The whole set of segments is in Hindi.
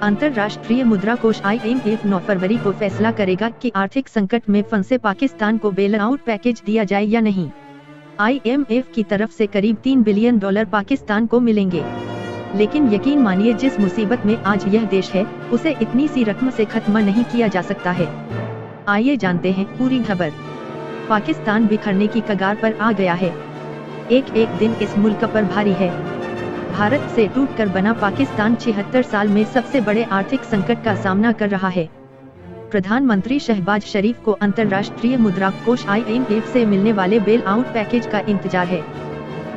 अंतर्राष्ट्रीय मुद्रा कोष IMF 9 फरवरी को फैसला करेगा कि आर्थिक संकट में फंसे पाकिस्तान को बेल आउट पैकेज दिया जाए या नहीं। IMF की तरफ से करीब $3 बिलियन पाकिस्तान को मिलेंगे, लेकिन यकीन मानिए जिस मुसीबत में आज यह देश है उसे इतनी सी रकम से खत्म नहीं किया जा सकता है। आइए जानते हैं पूरी खबर। पाकिस्तान बिखरने की कगार पर आ गया है। एक एक दिन इस मुल्क पर भारी है। भारत से टूटकर बना पाकिस्तान 76 साल में सबसे बड़े आर्थिक संकट का सामना कर रहा है। प्रधानमंत्री शहबाज शरीफ को अंतर्राष्ट्रीय मुद्रा कोष IMF से मिलने वाले बेल आउट पैकेज का इंतजार है,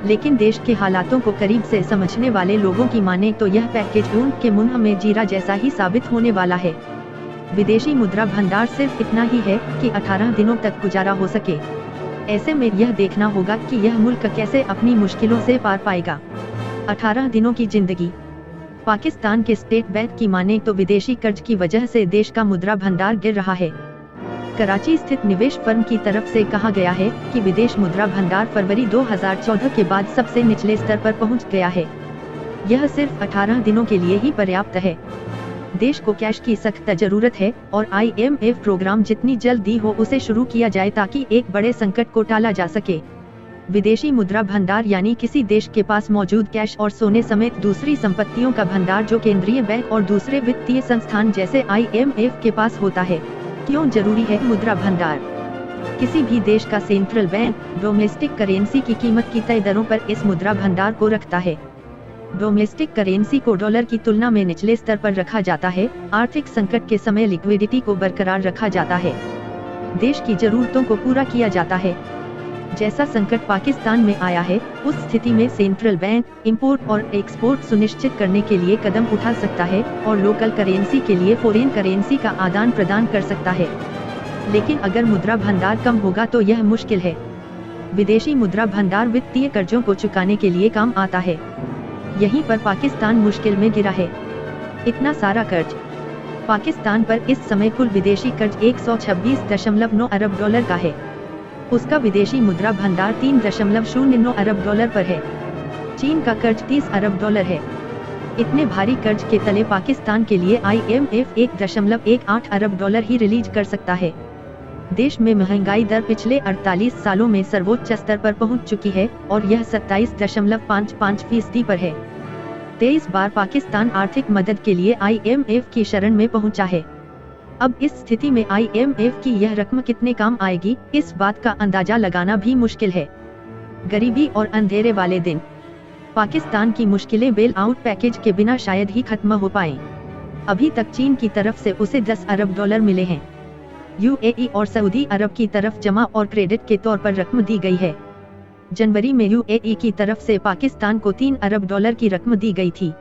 लेकिन देश के हालातों को करीब से समझने वाले लोगों की माने तो यह पैकेज ऊंट के मुंह में जीरा जैसा ही साबित होने वाला है। विदेशी मुद्रा भंडार सिर्फ इतना ही है कि 18 दिनों तक गुजारा हो सके। ऐसे में यह देखना होगा कि यह मुल्क कैसे अपनी मुश्किलों से पार पाएगा। 18 दिनों की जिंदगी। पाकिस्तान के स्टेट बैंक की माने तो विदेशी कर्ज की वजह से देश का मुद्रा भंडार गिर रहा है। कराची स्थित निवेश फर्म की तरफ से कहा गया है कि विदेश मुद्रा भंडार फरवरी 2014 के बाद सबसे निचले स्तर पर पहुंच गया है। यह सिर्फ 18 दिनों के लिए ही पर्याप्त है। देश को कैश की सख्त जरूरत है और IMF प्रोग्राम जितनी जल्दी हो उसे शुरू किया जाए ताकि एक बड़े संकट को टाला जा सके। विदेशी मुद्रा भंडार यानी किसी देश के पास मौजूद कैश और सोने समेत दूसरी संपत्तियों का भंडार जो केंद्रीय बैंक और दूसरे वित्तीय संस्थान जैसे IMF के पास होता है। क्यों जरूरी है मुद्रा भंडार? किसी भी देश का सेंट्रल बैंक डोमेस्टिक करेंसी की कीमत की तय दरों पर इस मुद्रा भंडार को रखता है। डोमेस्टिक करेंसी को डॉलर की तुलना में निचले स्तर पर रखा जाता है। आर्थिक संकट के समय लिक्विडिटी को बरकरार रखा जाता है। देश की जरूरतों को पूरा किया जाता है। जैसा संकट पाकिस्तान में आया है, उस स्थिति में सेंट्रल बैंक इंपोर्ट और एक्सपोर्ट सुनिश्चित करने के लिए कदम उठा सकता है और लोकल करेंसी के लिए फॉरेन करेंसी का आदान प्रदान कर सकता है। लेकिन अगर मुद्रा भंडार कम होगा तो यह मुश्किल है। विदेशी मुद्रा भंडार वित्तीय कर्जों को चुकाने के लिए काम आता है। यहीं पर पाकिस्तान मुश्किल में गिरा है। इतना सारा कर्ज। पाकिस्तान पर इस समय कुल विदेशी कर्ज $126.9 अरब का है। उसका विदेशी मुद्रा भंडार $3.09 अरब पर है। चीन का कर्ज $30 अरब है। इतने भारी कर्ज के तले पाकिस्तान के लिए IMF $1.18 अरब ही रिलीज कर सकता है। देश में महंगाई दर पिछले 48 सालों में सर्वोच्च स्तर पर पहुंच चुकी है और यह 27.55% पर है। 23 बार पाकिस्तान आर्थिक मदद के लिए IMF की शरण में पहुंचा है। अब इस स्थिति में IMF की यह रकम कितने काम आएगी, इस बात का अंदाजा लगाना भी मुश्किल है। गरीबी और अंधेरे वाले दिन। पाकिस्तान की मुश्किलें बेल आउट पैकेज के बिना शायद ही खत्म हो पाएं। अभी तक चीन की तरफ से उसे $10 अरब मिले हैं। UAE और सऊदी अरब की तरफ जमा और क्रेडिट के तौर पर रकम दी गई है। जनवरी में UAE की तरफ से पाकिस्तान को $3 अरब की रकम दी गई थी।